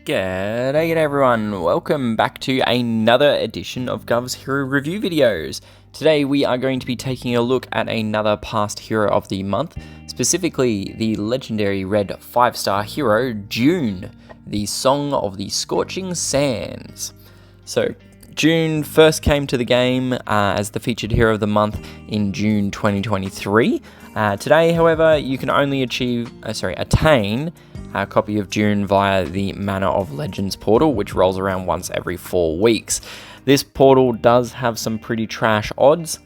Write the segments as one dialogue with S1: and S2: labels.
S1: G'day everyone, welcome back to another edition of Guvs Hero Review videos. Today we are going to be taking a look at another past hero of the month, specifically the legendary red 5-star hero Dune, the Song of the Scorching Sands. So Dune first came to the game as the featured hero of the month in June 2023. Today, however, you can only attain a copy of Dune via the Manor of Legends portal, which rolls around once every 4 weeks. This portal does have some pretty trash odds,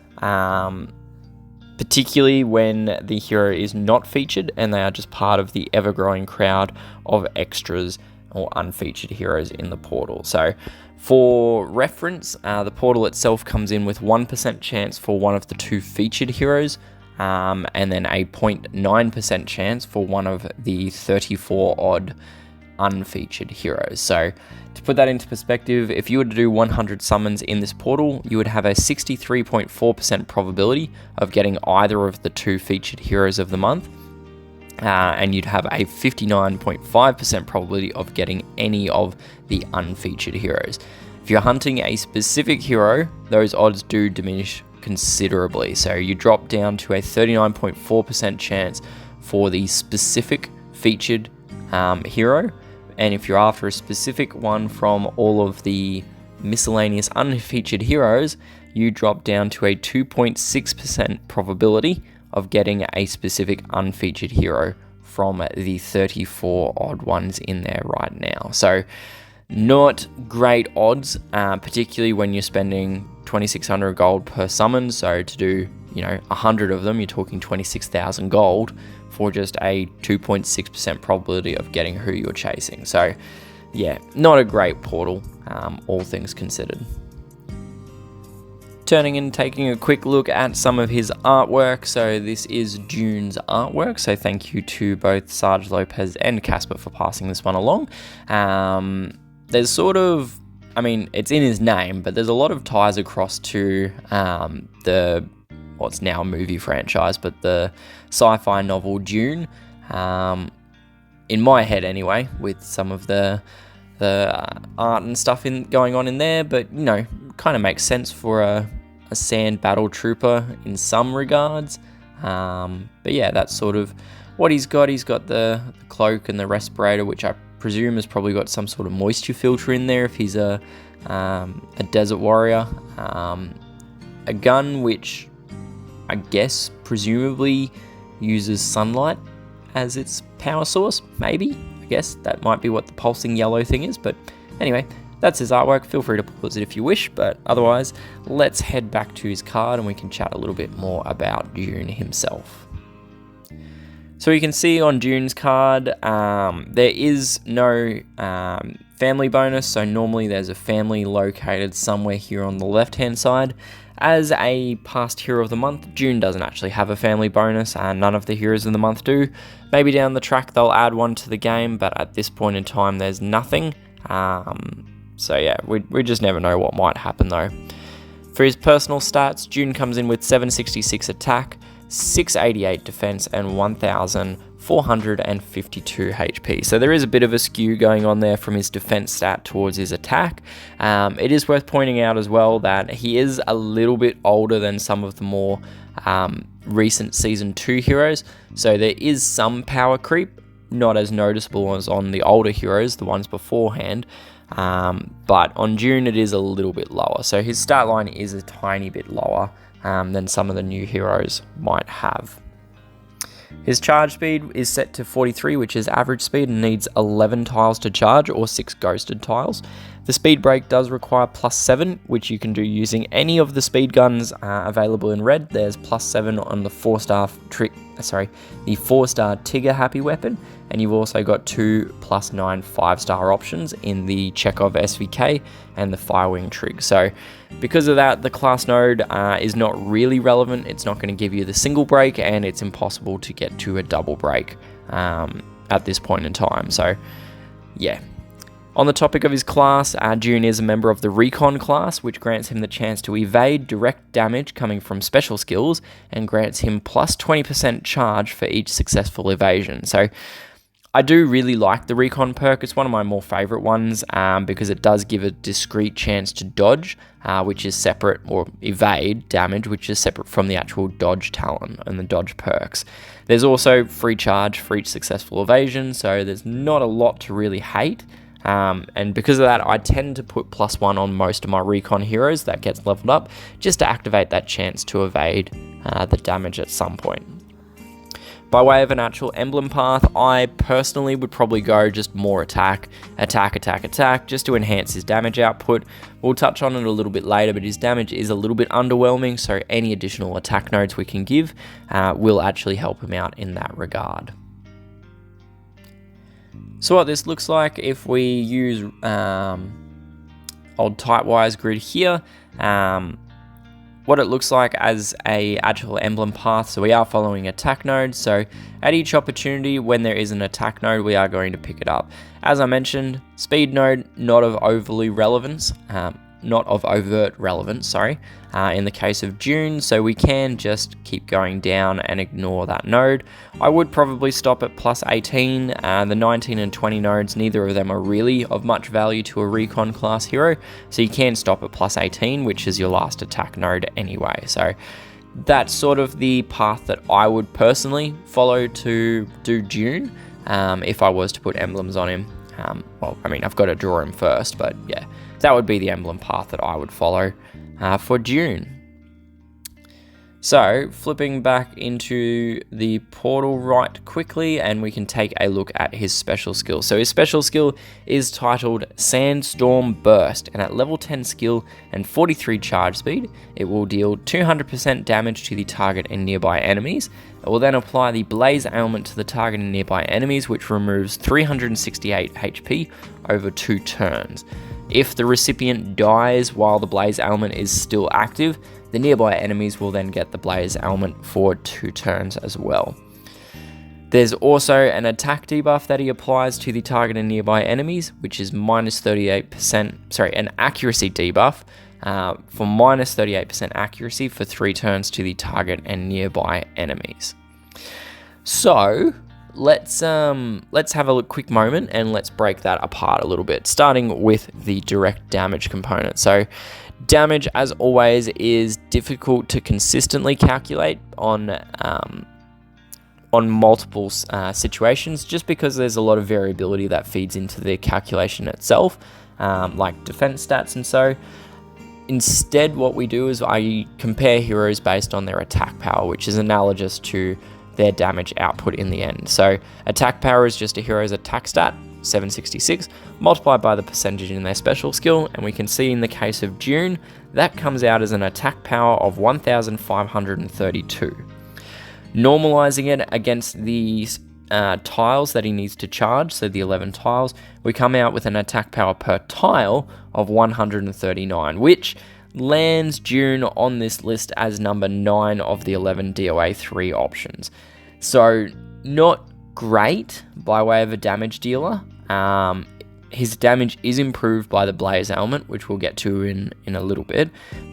S1: particularly when the hero is not featured and they are just part of the ever-growing crowd of extras or unfeatured heroes in the portal. So for reference, the portal itself comes in with 1% chance for one of the 2 featured heroes, and then a 0.9% chance for one of the 34 odd unfeatured heroes. So to put that into perspective, if you were to do 100 summons in this portal, you would have a 63.4% probability of getting either of the 2 featured heroes of the month, and you'd have a 59.5% probability of getting any of the unfeatured heroes. If you're hunting a specific hero, those odds do diminish considerably. So you drop down to a 39.4% chance for the specific featured hero, and if you're after a specific one from all of the miscellaneous unfeatured heroes, you drop down to a 2.6% probability of getting a specific unfeatured hero from the 34 odd ones in there right now. So not great odds, particularly when you're spending 2,600 gold per summon. So to do 100 of them, you're talking 26,000 gold for just a 2.6% probability of getting who you're chasing. So yeah, not a great portal, all things considered. Turning and taking a quick look at some of his artwork. So this is Dune's artwork, so thank you to both Sarge Lopez and Casper for passing this one along. There's sort of, it's in his name, but there's a lot of ties across to what's now a movie franchise, but the sci-fi novel Dune, in my head anyway, with some of the art and stuff going on in there, but kind of makes sense for a sand battle trooper in some regards. But yeah, that's sort of what he's got. He's got the cloak and the respirator, which I presume has probably got some sort of moisture filter in there if he's a desert warrior. A gun which I guess presumably uses sunlight as its power source, maybe. I guess that might be what the pulsing yellow thing is, but anyway, that's his artwork. Feel free to pause it if you wish, but otherwise, let's head back to his card and we can chat a little bit more about Dune himself. So you can see on Dune's card, there is no family bonus, so normally there's a family located somewhere here on the left-hand side. As a past hero of the month, Dune doesn't actually have a family bonus, and none of the heroes of the month do. Maybe down the track they'll add one to the game, but at this point in time there's nothing. So yeah, we just never know what might happen though. For his personal stats, Dune comes in with 766 attack, 688 defense, and 1,452 HP. So there is a bit of a skew going on there from his defense stat towards his attack. It is worth pointing out as well that he is a little bit older than some of the more recent Season 2 heroes. So there is some power creep, not as noticeable as on the older heroes, the ones beforehand. But on Dune it is a little bit lower. So his stat line is a tiny bit lower than some of the new heroes might have. His charge speed is set to 43, which is average speed, and needs 11 tiles to charge, or 6 ghosted tiles. The speed break does require +7, which you can do using any of the speed guns available in red. There's +7 on the 4-star Tigger Happy weapon, and you've also got 2 +9 5-star options in the Chekhov SVK and the Firewing Trig. So because of that, the class node is not really relevant. It's not going to give you the single break, and it's impossible to get to a double break at this point in time. So yeah. On the topic of his class, Dune is a member of the Recon class, which grants him the chance to evade direct damage coming from special skills and grants him plus 20% charge for each successful evasion. So I do really like the Recon perk. It's one of my more favorite ones because it does give a discrete chance to dodge, which is separate, or evade damage, which is separate from the actual dodge talent and the dodge perks. There's also free charge for each successful evasion, so there's not a lot to really hate. And because of that, I tend to put +1 on most of my Recon heroes that gets leveled up, just to activate that chance to evade the damage at some point. By way of an actual emblem path, I personally would probably go just more attack, just to enhance his damage output. We'll touch on it a little bit later, but his damage is a little bit underwhelming, so any additional attack nodes we can give will actually help him out in that regard. So what this looks like, if we use old Tightwires grid here, what it looks like as a actual emblem path. So we are following attack nodes, so at each opportunity when there is an attack node, we are going to pick it up. As I mentioned, speed node, not of overt relevance, in the case of Dune, so we can just keep going down and ignore that node. I would probably stop at +18. The 19 and 20 nodes, neither of them are really of much value to a Recon class hero, so you can stop at +18, which is your last attack node anyway. So that's sort of the path that I would personally follow to do Dune, if I was to put emblems on him. Well, I mean, I've got to draw him first, but yeah, that would be the emblem path that I would follow for Dune. So, flipping back into the portal right quickly, and we can take a look at his special skill. So his special skill is titled Sandstorm Burst, and at level 10 skill and 43 charge speed, it will deal 200% damage to the target and nearby enemies. It will then apply the Blaze ailment to the target and nearby enemies, which removes 368 HP over 2 turns. If the recipient dies while the Blaze ailment is still active, the nearby enemies will then get the Blaze ailment for 2 turns as well. There's also an attack debuff that he applies to the target and nearby enemies, which is an accuracy debuff for -38% accuracy for 3 turns to the target and nearby enemies. So let's have a quick moment and let's break that apart a little bit, starting with the direct damage component. So damage, as always, is difficult to consistently calculate on multiple situations, just because there's a lot of variability that feeds into the calculation itself, like defense stats and so. Instead, what we do is I compare heroes based on their attack power, which is analogous to their damage output in the end. So attack power is just a hero's attack stat, 766, multiplied by the percentage in their special skill, and we can see in the case of Dune, that comes out as an attack power of 1532. Normalizing it against the tiles that he needs to charge, so the 11 tiles, we come out with an attack power per tile of 139, which lands Dune on this list as number 9 of the 11 DOA 3 options. So not great by way of a damage dealer. His damage is improved by the Blaze ailment, which we'll get to in a little bit,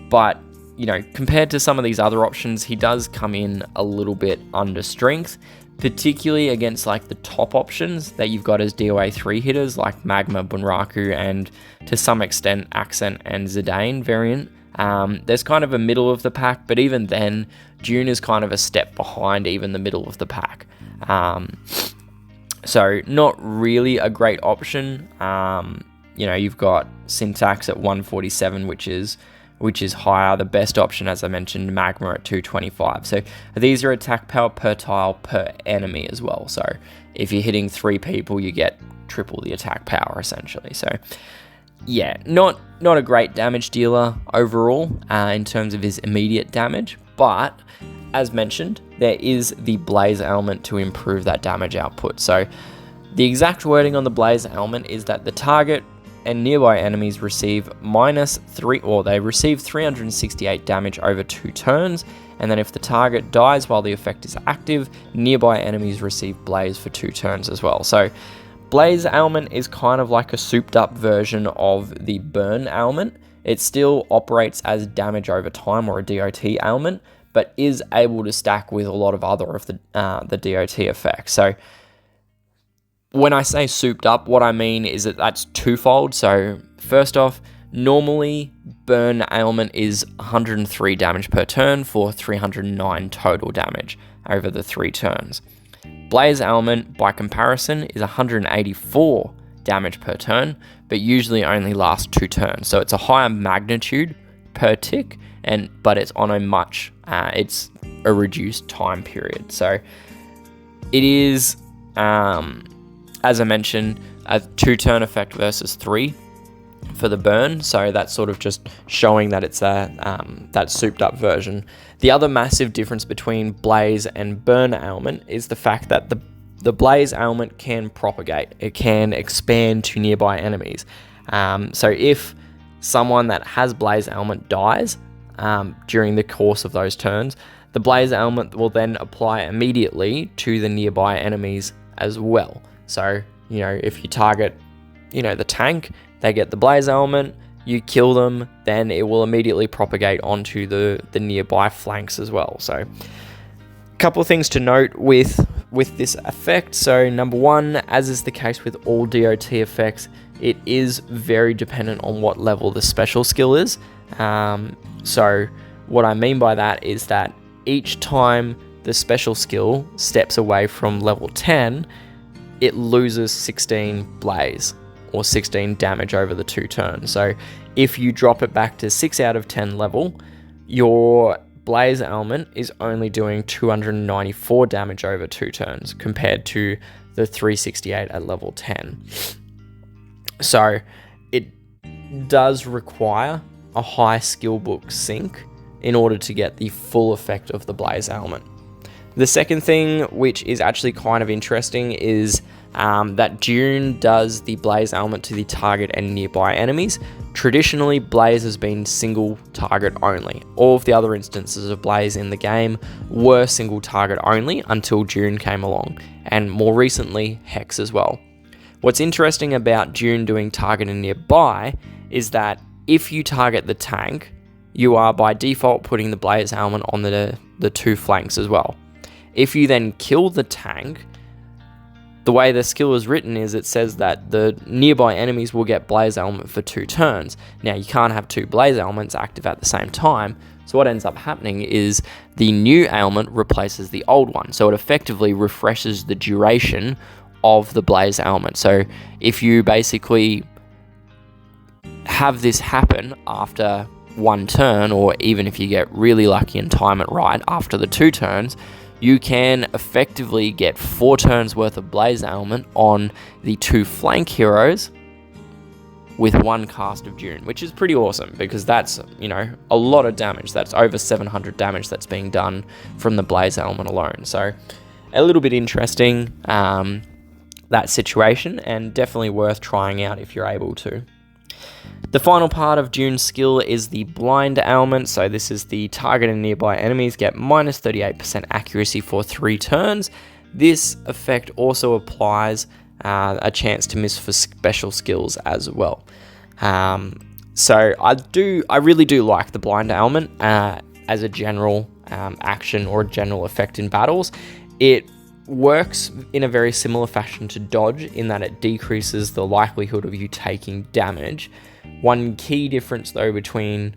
S1: but you know, compared to some of these other options, he does come in a little bit under strength, particularly against like the top options that you've got as DOA 3 hitters like Magma, Bunraku, and to some extent Accent and Zidane variant. There's kind of a middle of the pack, but even then, Dune is kind of a step behind even the middle of the pack. So not really a great option. You know, you've got Syntax at 147, which is higher. The best option, as I mentioned, Magma at 225. So these are attack power per tile per enemy as well. So if you're hitting 3 people, you get triple the attack power essentially. So yeah, not a great damage dealer overall in terms of his immediate damage, but as mentioned, there is the Blaze ailment to improve that damage output. So the exact wording on the Blaze ailment is that the target and nearby enemies receive they receive 368 damage over 2 turns, and then if the target dies while the effect is active, nearby enemies receive Blaze for 2 turns as well. So Blaze ailment is kind of like a souped up version of the Burn ailment. It still operates as damage over time, or a DOT ailment, but is able to stack with a lot of other of the DOT effects. So When I say souped up, what I mean is that that's twofold. So first off, normally Burn Ailment is 103 damage per turn for 309 total damage over the 3 turns. Blaze Ailment, by comparison, is 184 damage per turn, but usually only lasts 2 turns. So it's a higher magnitude per tick, but it's on it's a reduced time period. So it is, as I mentioned, a 2-turn effect versus 3 for the burn. So that's sort of just showing that it's that souped up version. The other massive difference between Blaze and Burn Ailment is the fact that the Blaze Ailment can propagate. It can expand to nearby enemies. So if someone that has Blaze Ailment dies during the course of those turns, the Blaze Ailment will then apply immediately to the nearby enemies as well. So, if you target, the tank, they get the Blaze Ailment, you kill them, then it will immediately propagate onto the nearby flanks as well. So, a couple of things to note with this effect. So, number one, as is the case with all DOT effects, it is very dependent on what level the special skill is. So, what I mean by that is that each time the special skill steps away from level 10, it loses 16 blaze or 16 damage over the 2 turns. So if you drop it back to 6 out of 10 level, your Blaze Ailment is only doing 294 damage over 2 turns compared to the 368 at level 10. So it does require a high skill book sync in order to get the full effect of the Blaze Ailment. The second thing, which is actually kind of interesting, is that Dune does the Blaze Ailment to the target and nearby enemies. Traditionally, Blaze has been single target only. All of the other instances of Blaze in the game were single target only until Dune came along, and more recently, Hex as well. What's interesting about Dune doing target and nearby is that if you target the tank, you are by default putting the Blaze Ailment on the 2 flanks as well. If you then kill the tank, the way the skill is written is it says that the nearby enemies will get Blaze Ailment for 2 turns. Now, you can't have 2 Blaze Ailments active at the same time, so what ends up happening is the new ailment replaces the old one, so it effectively refreshes the duration of the Blaze Ailment. So if you basically have this happen after 1 turn, or even if you get really lucky and time it right after the 2 turns, you can effectively get 4 turns worth of Blaze Ailment on the 2 flank heroes with 1 cast of Dune, which is pretty awesome because that's, a lot of damage. That's over 700 damage that's being done from the Blaze Ailment alone. So a little bit interesting, that situation, and definitely worth trying out if you're able to. The final part of Dune's skill is the Blind Ailment. So this is the target and nearby enemies get minus 38% accuracy for 3 turns. This effect also applies a chance to miss for special skills as well. So I really do like the Blind Ailment as a general action or a general effect in battles. It works in a very similar fashion to dodge in that it decreases the likelihood of you taking damage. One key difference though between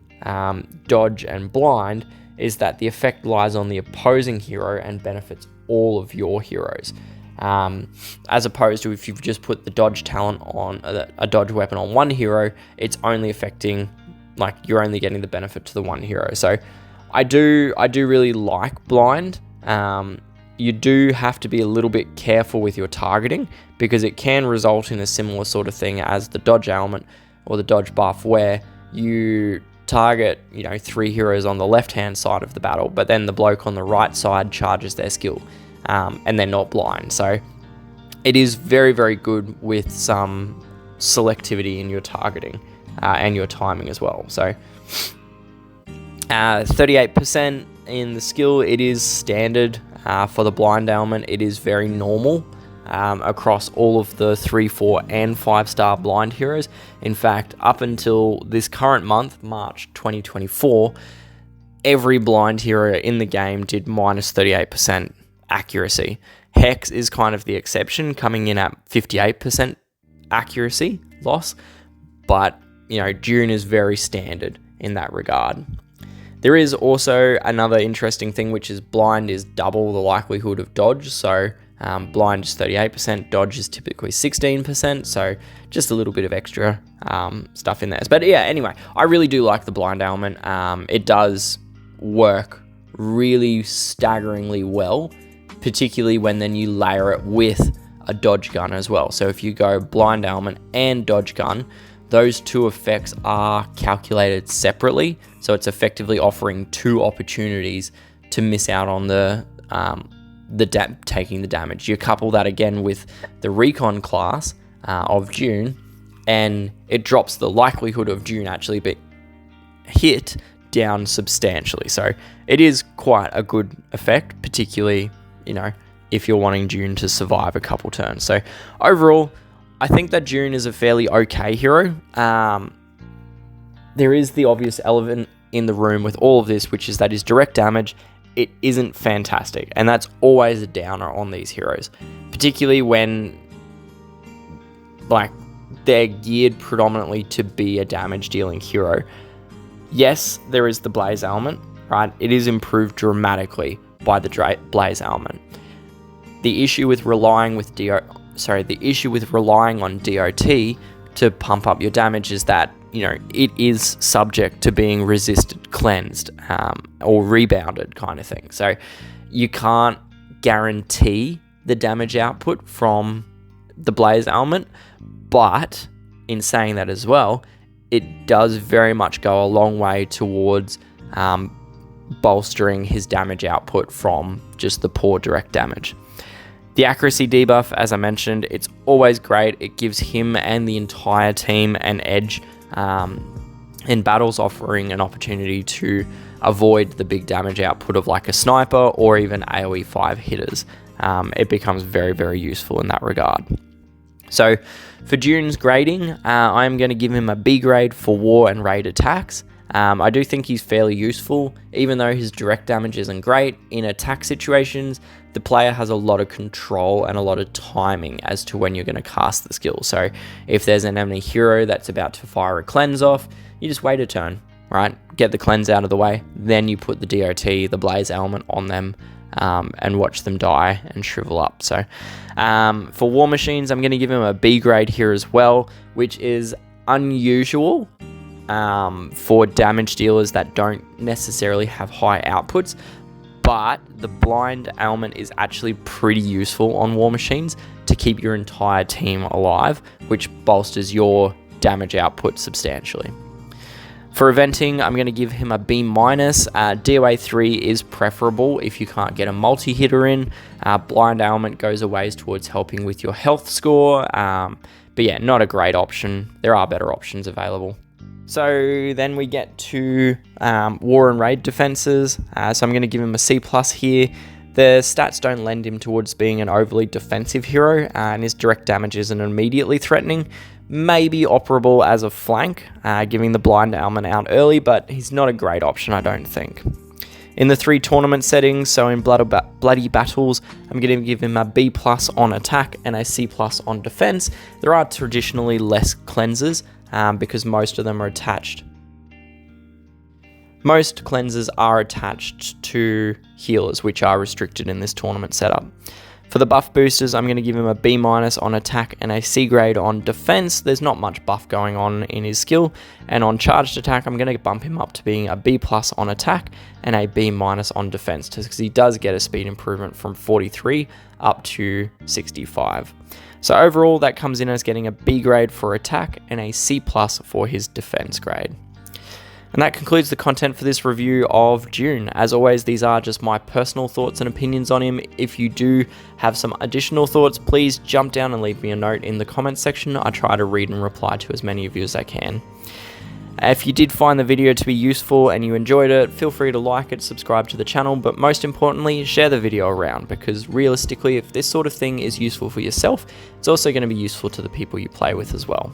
S1: dodge and blind is that the effect lies on the opposing hero and benefits all of your heroes, as opposed to if you've just put the dodge talent on a dodge weapon on one hero, it's only affecting, you're only getting the benefit to the one hero. So I do really like blind. You do have to be a little bit careful with your targeting because it can result in a similar sort of thing as the dodge ailment or the dodge buff, where you target 3 heroes on the left hand side of the battle, but then the bloke on the right side charges their skill, and they're not blind. So it is very, very good with some selectivity in your targeting and your timing as well. So 38% in the skill, it is standard. For the Blind Ailment, it is very normal across all of the 3, 4, and 5-star blind heroes. In fact, up until this current month, March 2024, every blind hero in the game did minus 38% accuracy.
S2: Hex is kind of the exception, coming in at 58% accuracy loss, but Dune is very standard in that regard. There is also another interesting thing, which is blind is double the likelihood of dodge. So blind is 38%, dodge is typically 16%. So just a little bit of extra stuff in there. But yeah, anyway, I really do like the blind ailment. It does work really staggeringly well, particularly when then you layer it with a dodge gun as well. So if you go blind ailment and dodge gun, those two effects are calculated separately, so it's effectively offering two opportunities to miss out on taking the damage. You couple that again with the recon class of Dune, and it drops the likelihood of Dune actually being hit down substantially. So it is quite a good effect, particularly if you're wanting Dune to survive a couple turns. So overall, I think that Dune is a fairly okay hero. There is the obvious elephant in the room with all of this, which is that his direct damage, it isn't fantastic. And that's always a downer on these heroes, particularly when they're geared predominantly to be a damage dealing hero. Yes, there is the Blaze element, right? It is improved dramatically by the Blaze element. The issue with relying on DOT to pump up your damage is that, it is subject to being resisted, cleansed, or rebounded kind of thing. So you can't guarantee the damage output from the Blaze element, but in saying that as well, it does very much go a long way towards bolstering his damage output from just the poor direct damage. The accuracy debuff, as I mentioned, it's always great. It gives him and the entire team an edge in battles, offering an opportunity to avoid the big damage output of like a sniper or even AoE 5 hitters. It becomes very, very useful in that regard. So for Dune's grading, I'm going to give him a B grade for war and raid attacks. I do think he's fairly useful, even though his direct damage isn't great. In attack situations, the player has a lot of control and a lot of timing as to when you're going to cast the skill. So if there's an enemy hero that's about to fire a cleanse off, you just wait a turn, right? Get the cleanse out of the way, then you put the DOT, the Blaze element on them, and watch them die and shrivel up. So for War Machines, I'm going to give him a B grade here as well, which is unusual for damage dealers that don't necessarily have high outputs, but the blind ailment is actually pretty useful on War Machines to keep your entire team alive, which bolsters your damage output substantially. For eventing, I'm going to give him a B-. DOA 3 is preferable if you can't get a multi-hitter in. Blind ailment goes a ways towards helping with your health score, but yeah, not a great option. There are better options available. So then we get to war and raid defenses. So I'm going to give him a C+ here. The stats don't lend him towards being an overly defensive hero, and his direct damage isn't immediately threatening. Maybe operable as a flank, giving the blind ailment out early, but he's not a great option, I don't think. In the 3 tournament settings, so in Bloody Battles, I'm going to give him a B+ on attack and a C+ on defense. There are traditionally less cleansers, because most of them are attached. Most cleansers are attached to healers, which are restricted in this tournament setup. For the buff boosters, I'm going to give him a B- on attack and a C grade on defense. There's not much buff going on in his skill. And on charged attack, I'm going to bump him up to being a B+ on attack and a B- on defense, because he does get a speed improvement from 43 up to 65. So overall, that comes in as getting a B grade for attack and a C+ for his defense grade. And that concludes the content for this review of Dune. As always, these are just my personal thoughts and opinions on him. If you do have some additional thoughts, please jump down and leave me a note in the comments section. I try to read and reply to as many of you as I can. If you did find the video to be useful and you enjoyed it, feel free to like it, subscribe to the channel, but most importantly, share the video around, because realistically, if this sort of thing is useful for yourself, it's also going to be useful to the people you play with as well.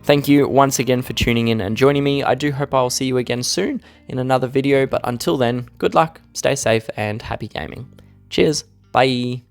S2: Thank you once again for tuning in and joining me. I do hope I'll see you again soon in another video, but until then, good luck, stay safe, and happy gaming. Cheers, bye!